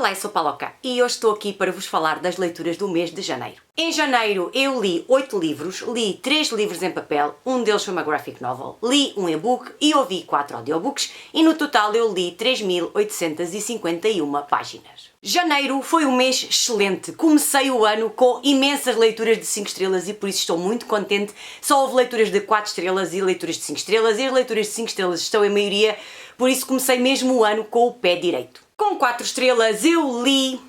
Olá, eu sou Paloca e hoje estou aqui para vos falar das leituras do mês de janeiro. Em janeiro eu li 8 livros, li 3 livros em papel, um deles foi uma graphic novel, li um e-book e ouvi 4 audiobooks e no total eu li 3.851 páginas. Janeiro foi um mês excelente, comecei o ano com imensas leituras de 5 estrelas e por isso estou muito contente. Só houve leituras de 4 estrelas e leituras de 5 estrelas e as leituras de 5 estrelas estão em maioria, por isso comecei mesmo o ano com o pé direito. Com 4 estrelas eu li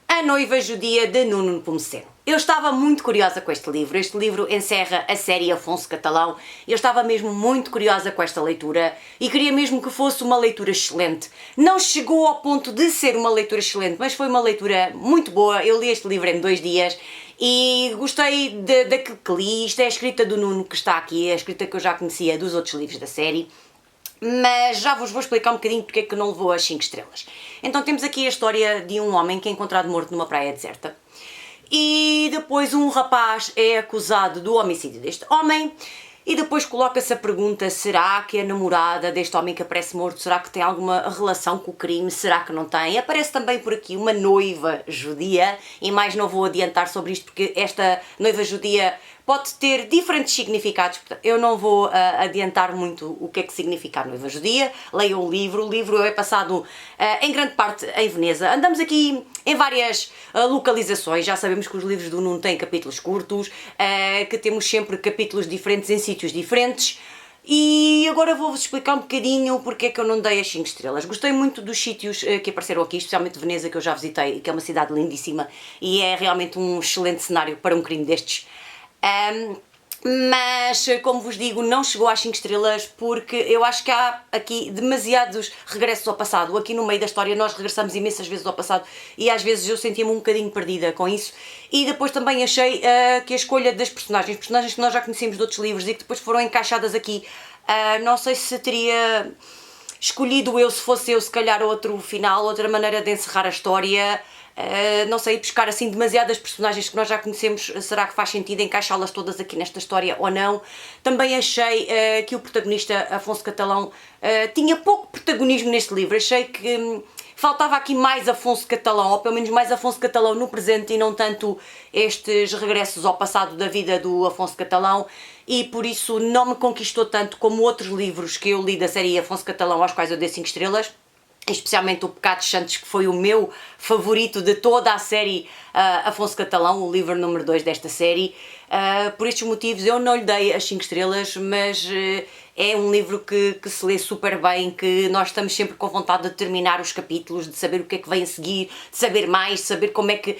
A Noiva Judia de Nuno Nepomuceno. Eu estava muito curiosa com este livro encerra a série Afonso Catalão, eu estava mesmo muito curiosa com esta leitura e queria mesmo que fosse uma leitura excelente. Não chegou ao ponto de ser uma leitura excelente, mas foi uma leitura muito boa, eu li este livro em 2 dias e gostei daquilo que li. Isto é a escrita do Nuno que está aqui, é a escrita que eu já conhecia dos outros livros da série. Mas já vos vou explicar um bocadinho porque é que não levou as 5 estrelas. Então temos aqui a história de um homem que é encontrado morto numa praia deserta. E depois um rapaz é acusado do homicídio deste homem. E depois coloca-se a pergunta, será que a namorada deste homem que aparece morto, será que tem alguma relação com o crime? Será que não tem? Aparece também por aqui uma noiva judia, e mais não vou adiantar sobre isto porque esta noiva judia pode ter diferentes significados, portanto, eu não vou adiantar muito o que é que significa a noiva judia. Leiam o livro é passado em grande parte em Veneza. Andamos aqui em várias localizações, já sabemos que os livros do Nuno têm capítulos curtos, que temos sempre capítulos diferentes em sítios diferentes. E agora vou-vos explicar um bocadinho porque é que eu não dei as 5 estrelas. Gostei muito dos sítios que apareceram aqui, especialmente Veneza, que eu já visitei, que é uma cidade lindíssima e é realmente um excelente cenário para um crime destes. Mas, como vos digo, não chegou às 5 estrelas porque eu acho que há aqui demasiados regressos ao passado. Aqui no meio da história nós regressamos imensas vezes ao passado e às vezes eu sentia-me um bocadinho perdida com isso. E depois também achei que a escolha das personagens que nós já conhecemos de outros livros e que depois foram encaixadas aqui, não sei se teria escolhido eu, se fosse eu, se calhar outro final, outra maneira de encerrar a história. Não sei, buscar assim demasiadas personagens que nós já conhecemos, será que faz sentido encaixá-las todas aqui nesta história ou não? Também achei que o protagonista, Afonso Catalão, tinha pouco protagonismo neste livro. Achei que faltava aqui mais Afonso Catalão, ou pelo menos mais Afonso Catalão no presente e não tanto estes regressos ao passado da vida do Afonso Catalão, e por isso não me conquistou tanto como outros livros que eu li da série Afonso Catalão, aos quais eu dei 5 estrelas. Especialmente o Pecados Santos, que foi o meu favorito de toda a série Afonso Catalão, o livro número 2 desta série. Por estes motivos eu não lhe dei as 5 estrelas, mas é um livro que se lê super bem, que nós estamos sempre com vontade de terminar os capítulos, de saber o que é que vem a seguir, de saber mais, de saber como é que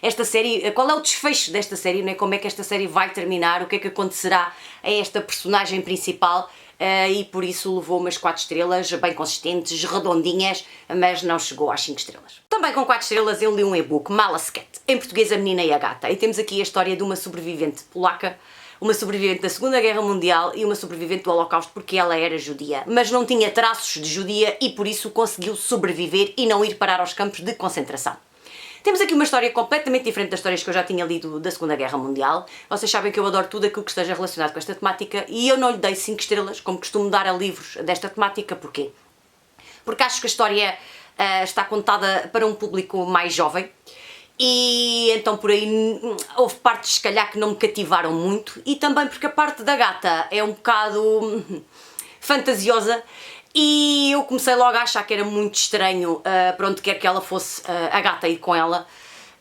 esta série, qual é o desfecho desta série, não é? Como é que esta série vai terminar, o que é que acontecerá a esta personagem principal. E por isso levou umas 4 estrelas, bem consistentes, redondinhas, mas não chegou às 5 estrelas. Também com 4 estrelas eu li um e-book, Malasket, em português A Menina e a Gata, e temos aqui a história de uma sobrevivente polaca, uma sobrevivente da Segunda Guerra Mundial e uma sobrevivente do Holocausto porque ela era judia, mas não tinha traços de judia e por isso conseguiu sobreviver e não ir parar aos campos de concentração. Temos aqui uma história completamente diferente das histórias que eu já tinha lido da Segunda Guerra Mundial. Vocês sabem que eu adoro tudo aquilo que esteja relacionado com esta temática e eu não lhe dei 5 estrelas, como costumo dar a livros desta temática. Porquê? Porque acho que a história está contada para um público mais jovem e então por aí houve partes, se calhar, que não me cativaram muito, e também porque a parte da gata é um bocado fantasiosa. E eu comecei logo a achar que era muito estranho para onde quer que ela fosse a gata ir com ela.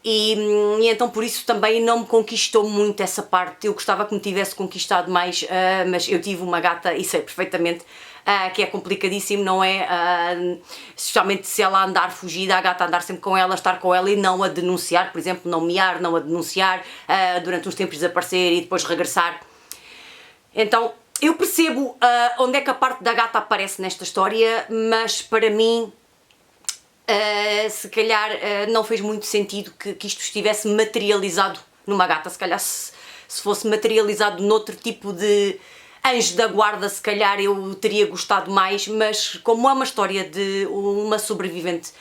E então por isso também não me conquistou muito essa parte. Eu gostava que me tivesse conquistado mais, mas eu tive uma gata e sei perfeitamente que é complicadíssimo, não é? Especialmente se ela andar fugida, a gata andar sempre com ela, estar com ela e não a denunciar, por exemplo, não miar, não a denunciar, durante uns tempos desaparecer e depois regressar. Então eu percebo onde é que a parte da gata aparece nesta história, mas para mim se calhar não fez muito sentido que isto estivesse materializado numa gata. Se calhar se fosse materializado noutro tipo de anjo da guarda, se calhar eu teria gostado mais, mas como é uma história de uma sobrevivente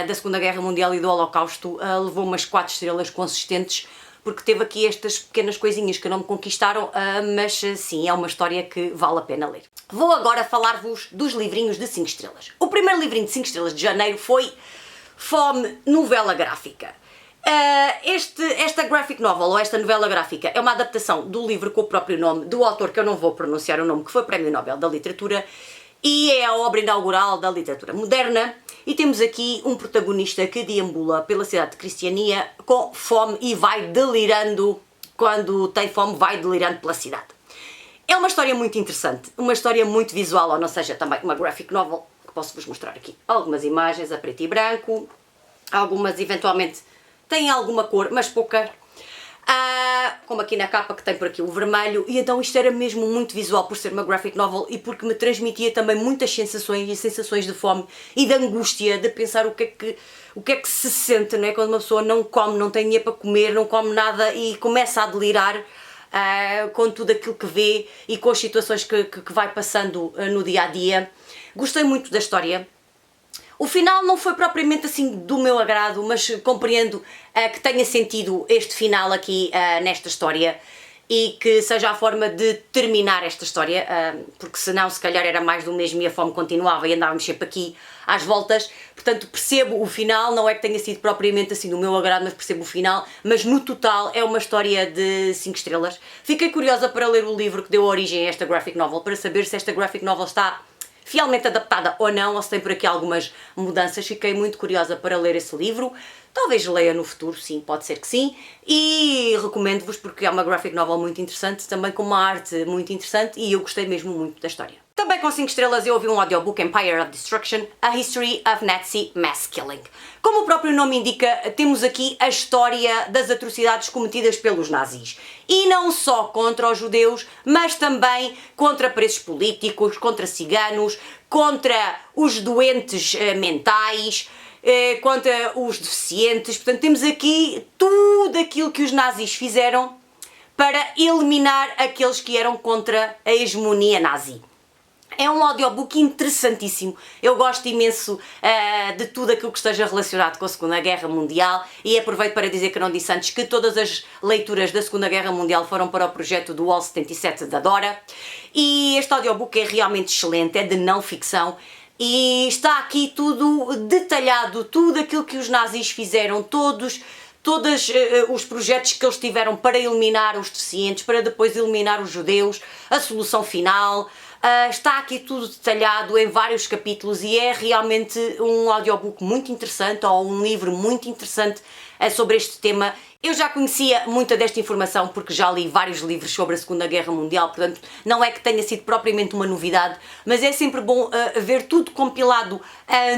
da Segunda Guerra Mundial e do Holocausto, levou umas 4 estrelas consistentes, porque teve aqui estas pequenas coisinhas que não me conquistaram, mas sim, é uma história que vale a pena ler. Vou agora falar-vos dos livrinhos de 5 estrelas. O primeiro livrinho de 5 estrelas de janeiro foi Fome, novela gráfica. Esta graphic novel, ou esta novela gráfica, é uma adaptação do livro com o próprio nome, do autor, que eu não vou pronunciar o nome, que foi Prémio Nobel da Literatura, e é a obra inaugural da literatura moderna, e temos aqui um protagonista que deambula pela cidade de Cristiania com fome e vai delirando, quando tem fome vai delirando pela cidade. É uma história muito interessante, uma história muito visual, ou não seja, também uma graphic novel, que posso-vos mostrar aqui algumas imagens a preto e branco, algumas eventualmente têm alguma cor, mas pouca, como aqui na capa que tem por aqui o vermelho, e então isto era mesmo muito visual por ser uma graphic novel e porque me transmitia também muitas sensações, e sensações de fome e de angústia, de pensar o que é que se sente, não é? Quando uma pessoa não come, não tem dinheiro para comer, não come nada e começa a delirar com tudo aquilo que vê e com as situações que vai passando no dia a dia. Gostei muito da história. O final não foi propriamente assim do meu agrado, mas compreendo que tenha sentido este final aqui nesta história e que seja a forma de terminar esta história, porque senão se calhar era mais do mesmo e a fome continuava e andávamos sempre aqui às voltas. Portanto, percebo o final, não é que tenha sido propriamente assim do meu agrado, mas percebo o final, mas no total é uma história de 5 estrelas. Fiquei curiosa para ler o livro que deu origem a esta graphic novel, para saber se esta graphic novel está fielmente adaptada ou não, ou se tem por aqui algumas mudanças. Fiquei muito curiosa para ler esse livro. Talvez leia no futuro, sim, pode ser que sim. E recomendo-vos porque é uma graphic novel muito interessante, também com uma arte muito interessante e eu gostei mesmo muito da história. Também com 5 estrelas eu ouvi um audiobook, Empire of Destruction, A History of Nazi Mass Killing. Como o próprio nome indica, temos aqui a história das atrocidades cometidas pelos nazis. E não só contra os judeus, mas também contra presos políticos, contra ciganos, contra os doentes mentais, contra os deficientes. Portanto, temos aqui tudo aquilo que os nazis fizeram para eliminar aqueles que eram contra a hegemonia nazi. É um audiobook interessantíssimo, eu gosto imenso de tudo aquilo que esteja relacionado com a Segunda Guerra Mundial e aproveito para dizer que não disse antes que todas as leituras da Segunda Guerra Mundial foram para o projeto do Wall 77 da Dora e este audiobook é realmente excelente, é de não ficção e está aqui tudo detalhado, tudo aquilo que os nazis fizeram, todos os projetos que eles tiveram para eliminar os deficientes, para depois eliminar os judeus, a solução final. Está aqui tudo detalhado em vários capítulos e é realmente um audiobook muito interessante ou um livro muito interessante sobre este tema. Eu já conhecia muita desta informação porque já li vários livros sobre a Segunda Guerra Mundial, portanto não é que tenha sido propriamente uma novidade, mas é sempre bom ver tudo compilado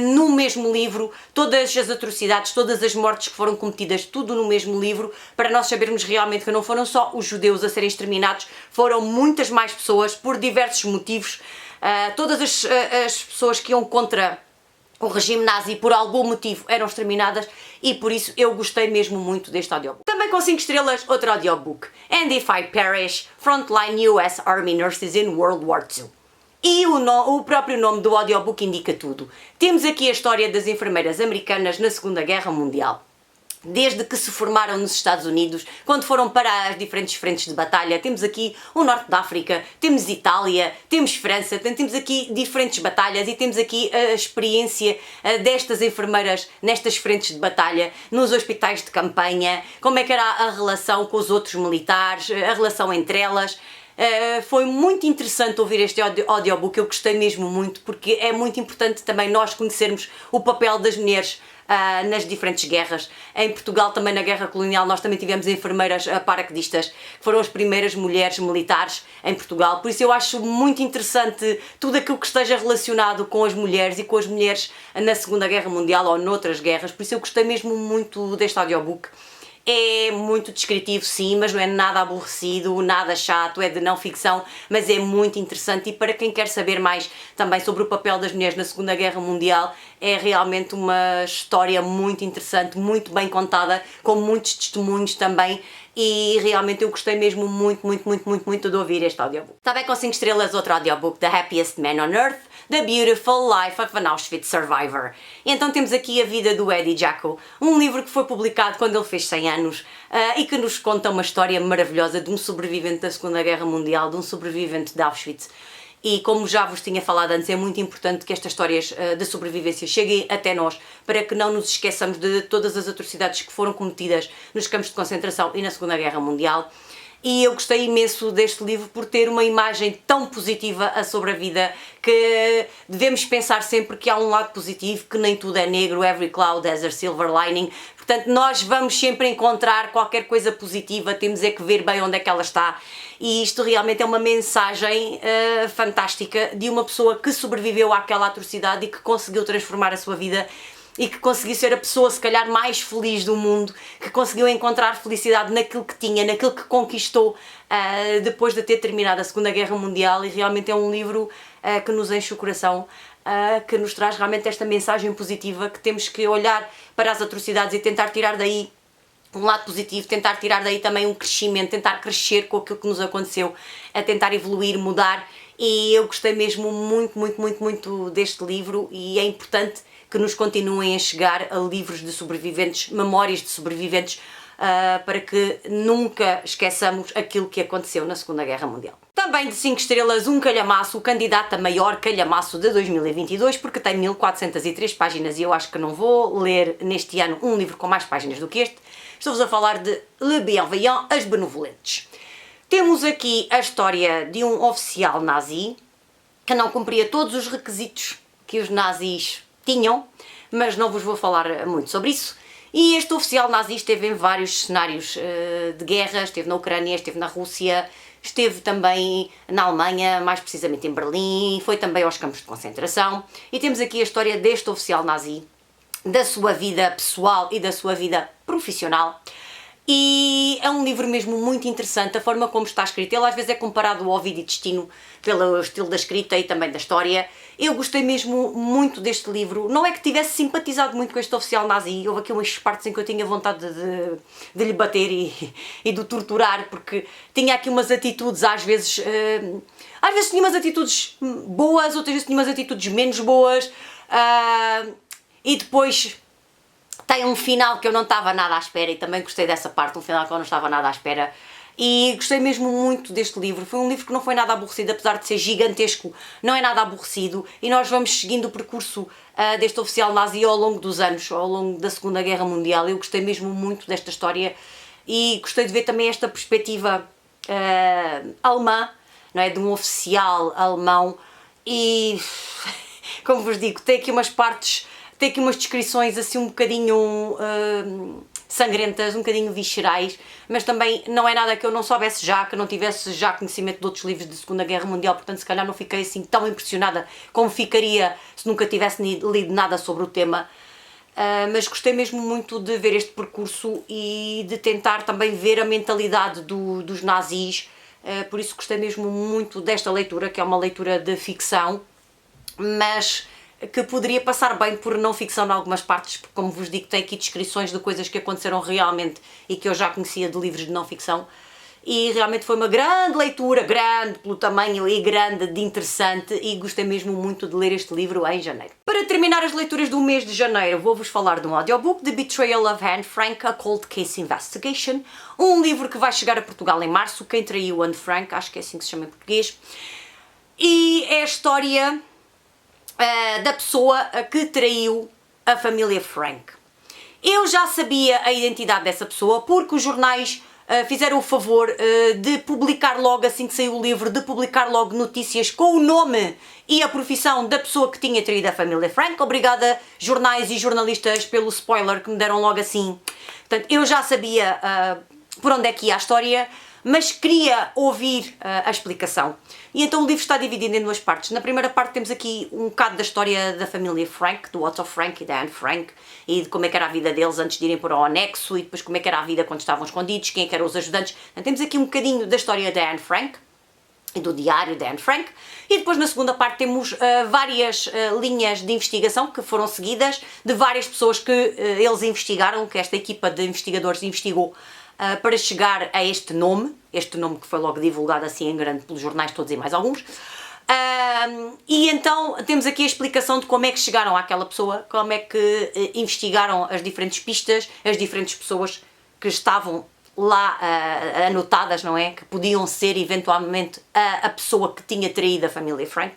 no mesmo livro, todas as atrocidades, todas as mortes que foram cometidas, tudo no mesmo livro, para nós sabermos realmente que não foram só os judeus a serem exterminados, foram muitas mais pessoas por diversos motivos, todas as pessoas que iam contra o regime nazi por algum motivo eram exterminadas e por isso eu gostei mesmo muito deste audiobook. Também com 5 estrelas, outro audiobook, And If I Perish, Frontline US Army Nurses in World War II. E o próprio nome do audiobook indica tudo. Temos aqui a história das enfermeiras americanas na Segunda Guerra Mundial. Desde que se formaram nos Estados Unidos, quando foram para as diferentes frentes de batalha, temos aqui o Norte da África, temos Itália, temos França, temos aqui diferentes batalhas e temos aqui a experiência destas enfermeiras nestas frentes de batalha, nos hospitais de campanha, como é que era a relação com os outros militares, a relação entre elas. Foi muito interessante ouvir este audiobook, eu gostei mesmo muito, porque é muito importante também nós conhecermos o papel das mulheres nas diferentes guerras. Em Portugal, também na Guerra Colonial, nós também tivemos enfermeiras paraquedistas, que foram as primeiras mulheres militares em Portugal, por isso eu acho muito interessante tudo aquilo que esteja relacionado com as mulheres e com as mulheres na Segunda Guerra Mundial ou noutras guerras, por isso eu gostei mesmo muito deste audiobook. É muito descritivo, sim, mas não é nada aborrecido, nada chato, é de não ficção, mas é muito interessante e para quem quer saber mais também sobre o papel das mulheres na Segunda Guerra Mundial, é realmente uma história muito interessante, muito bem contada, com muitos testemunhos também e realmente eu gostei mesmo muito de ouvir este audiobook. Também com 5 estrelas, outro audiobook, The Happiest Man on Earth, The Beautiful Life of an Auschwitz Survivor. E então temos aqui a vida do Eddie Jaco, um livro que foi publicado quando ele fez 100 anos e que nos conta uma história maravilhosa de um sobrevivente da Segunda Guerra Mundial, de um sobrevivente de Auschwitz. e como já vos tinha falado antes, é muito importante que estas histórias de sobrevivência cheguem até nós, para que não nos esqueçamos de todas as atrocidades que foram cometidas nos campos de concentração e na Segunda Guerra Mundial. E eu gostei imenso deste livro por ter uma imagem tão positiva sobre a vida, que devemos pensar sempre que há um lado positivo, que nem tudo é negro, every cloud has a silver lining. Portanto, nós vamos sempre encontrar qualquer coisa positiva, temos é que ver bem onde é que ela está. E isto realmente é uma mensagem fantástica de uma pessoa que sobreviveu àquela atrocidade e que conseguiu transformar a sua vida e que conseguiu ser a pessoa se calhar mais feliz do mundo, que conseguiu encontrar felicidade naquilo que tinha, naquilo que conquistou depois de ter terminado a Segunda Guerra Mundial. E realmente é um livro que nos enche o coração, que nos traz realmente esta mensagem positiva, que temos que olhar para as atrocidades e tentar tirar daí um lado positivo, tentar tirar daí também um crescimento, tentar crescer com aquilo que nos aconteceu, a tentar evoluir, mudar. E eu gostei mesmo muito deste livro, e é importante que nos continuem a chegar a livros de sobreviventes, memórias de sobreviventes, para que nunca esqueçamos aquilo que aconteceu na Segunda Guerra Mundial. Também de 5 estrelas, um calhamaço, o candidato a maior calhamaço de 2022, porque tem 1403 páginas e eu acho que não vou ler neste ano um livro com mais páginas do que este. Estou-vos a falar de Le Bienveillant, As Benevolentes. Temos aqui a história de um oficial nazi que não cumpria todos os requisitos que os nazis tinham, mas não vos vou falar muito sobre isso. E este oficial nazi esteve em vários cenários de guerra, esteve na Ucrânia, esteve na Rússia, esteve também na Alemanha, mais precisamente em Berlim, foi também aos campos de concentração. E temos aqui a história deste oficial nazi, da sua vida pessoal e da sua vida profissional. E é um livro mesmo muito interessante, a forma como está escrito. Ele às vezes é comparado ao Vida e Destino, pelo estilo da escrita e também da história. Eu gostei mesmo muito deste livro. Não é que tivesse simpatizado muito com este oficial nazi, houve aqui umas partes em que eu tinha vontade de lhe bater e de o torturar, porque tinha aqui umas atitudes, às vezes tinha umas atitudes boas, outras vezes tinha umas atitudes menos boas, e depois tem um final que eu não estava nada à espera, e também gostei dessa parte, um final que eu não estava nada à espera. E gostei mesmo muito deste livro. Foi um livro que não foi nada aborrecido, apesar de ser gigantesco, não é nada aborrecido, e nós vamos seguindo o percurso deste oficial nazi ao longo dos anos, ao longo da Segunda Guerra Mundial. Eu gostei mesmo muito desta história e gostei de ver também esta perspectiva alemã, não é? De um oficial alemão. E como vos digo, tem aqui umas partes, tem aqui umas descrições assim um bocadinho sangrentas, um bocadinho viscerais, mas também não é nada que eu não soubesse já, que eu não tivesse já conhecimento de outros livros de Segunda Guerra Mundial, portanto se calhar não fiquei assim tão impressionada como ficaria se nunca tivesse lido nada sobre o tema. Mas gostei mesmo muito de ver este percurso e de tentar também ver a mentalidade dos nazis, por isso gostei mesmo muito desta leitura, que é uma leitura de ficção, mas que poderia passar bem por não ficção em algumas partes, porque como vos digo, tem aqui descrições de coisas que aconteceram realmente e que eu já conhecia de livros de não ficção, e realmente foi uma grande leitura, grande pelo tamanho e grande de interessante, e gostei mesmo muito de ler este livro em janeiro. Para terminar as leituras do mês de janeiro, vou-vos falar de um audiobook, The Betrayal of Anne Frank, A Cold Case Investigation, um livro que vai chegar a Portugal em março, Quem Traiu Anne Frank, acho que é assim que se chama em português, e é a história da pessoa que traiu a família Frank. Eu já sabia a identidade dessa pessoa porque os jornais fizeram o favor de publicar logo, assim que saiu o livro, de publicar logo notícias com o nome e a profissão da pessoa que tinha traído a família Frank. Obrigada, jornais e jornalistas, pelo spoiler que me deram logo assim. Portanto, eu já sabia por onde é que ia a história, mas queria ouvir a explicação. E então o livro está dividido em duas partes. Na primeira parte temos aqui um bocado da história da família Frank, do Otto Frank e da Anne Frank, e de como é que era a vida deles antes de irem para o anexo, e depois como é que era a vida quando estavam escondidos, quem é que eram os ajudantes. Então, temos aqui um bocadinho da história da Anne Frank e do diário da Anne Frank, e depois na segunda parte temos várias linhas de investigação que foram seguidas, de várias pessoas que eles investigaram, que esta equipa de investigadores investigou, para chegar a este nome que foi logo divulgado assim em grande pelos jornais todos e mais alguns. E então temos aqui a explicação de como é que chegaram àquela pessoa, como é que investigaram as diferentes pistas, as diferentes pessoas que estavam lá anotadas, não é? Que podiam ser eventualmente a pessoa que tinha traído a família Frank.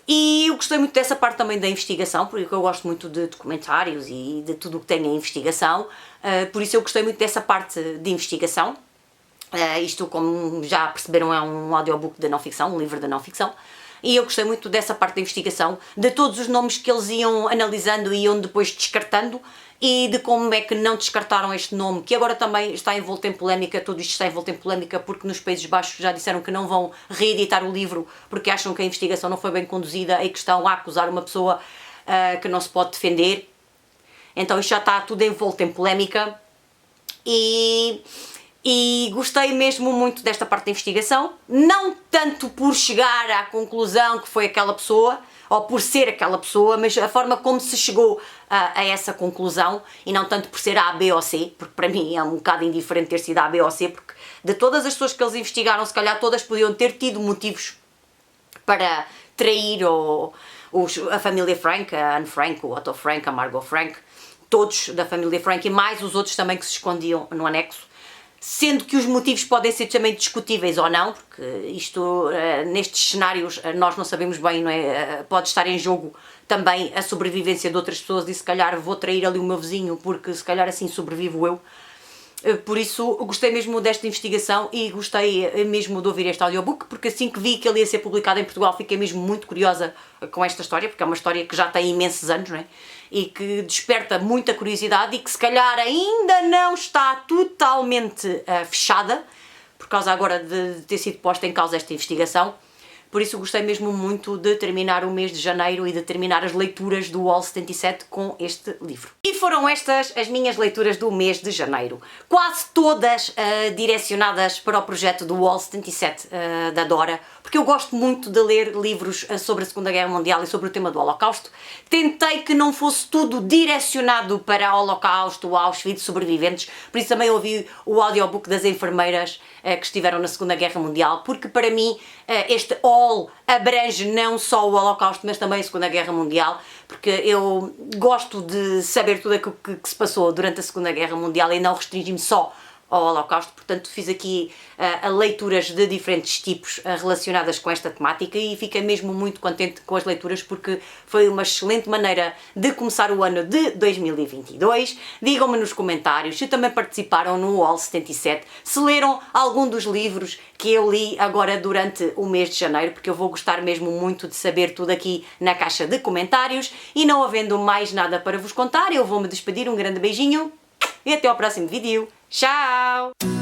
E eu gostei muito dessa parte também da investigação, porque eu gosto muito de documentários e de tudo o que tem a investigação, por isso eu gostei muito dessa parte de investigação. Isto, como já perceberam, é um audiobook de não-ficção, um livro de não-ficção, e eu gostei muito dessa parte da investigação, de todos os nomes que eles iam analisando e iam depois descartando, e de como é que não descartaram este nome, que agora também está envolto em polémica. Tudo isto está envolto em polémica porque nos Países Baixos já disseram que não vão reeditar o livro porque acham que a investigação não foi bem conduzida e que estão a acusar uma pessoa que não se pode defender. Então isto já está tudo envolto em polémica e gostei mesmo muito desta parte da investigação, não tanto por chegar à conclusão que foi aquela pessoa, ou por ser aquela pessoa, mas a forma como se chegou a essa conclusão, e não tanto por ser A, B ou C, porque para mim é um bocado indiferente ter sido A, B ou C, porque de todas as pessoas que eles investigaram, se calhar todas podiam ter tido motivos para trair a família Frank, a Anne Frank, o Otto Frank, a Margot Frank, todos da família Frank e mais os outros também que se escondiam no anexo. Sendo que os motivos podem ser também discutíveis ou não, porque isto, nestes cenários, nós não sabemos bem, não é? Pode estar em jogo também a sobrevivência de outras pessoas e se calhar vou trair ali o meu vizinho porque se calhar assim sobrevivo eu. Por isso, gostei mesmo desta investigação e gostei mesmo de ouvir este audiobook, porque assim que vi que ele ia ser publicado em Portugal fiquei mesmo muito curiosa com esta história, porque é uma história que já tem imensos anos, não é? E que desperta muita curiosidade e que se calhar ainda não está totalmente fechada, por causa agora de ter sido posta em causa esta investigação. Por isso gostei mesmo muito de terminar o mês de janeiro e de terminar as leituras do Wall 77 com este livro. E foram estas as minhas leituras do mês de janeiro. Quase todas direcionadas para o projeto do Wall 77 da Dora, porque eu gosto muito de ler livros sobre a Segunda Guerra Mundial e sobre o tema do Holocausto. Tentei que não fosse tudo direcionado para o Holocausto, Auschwitz, sobreviventes, por isso também ouvi o audiobook das enfermeiras que estiveram na Segunda Guerra Mundial, porque para mim este All abrange não só o Holocausto, mas também a Segunda Guerra Mundial, porque eu gosto de saber tudo aquilo que se passou durante a Segunda Guerra Mundial e não restringir-me só ao Holocausto. Portanto, fiz aqui leituras de diferentes tipos relacionadas com esta temática e fiquei mesmo muito contente com as leituras porque foi uma excelente maneira de começar o ano de 2022. Digam-me nos comentários se também participaram no Wall 77, se leram algum dos livros que eu li agora durante o mês de janeiro, porque eu vou gostar mesmo muito de saber tudo aqui na caixa de comentários. E não havendo mais nada para vos contar, eu vou-me despedir. Um grande beijinho e até ao próximo vídeo. Tchau!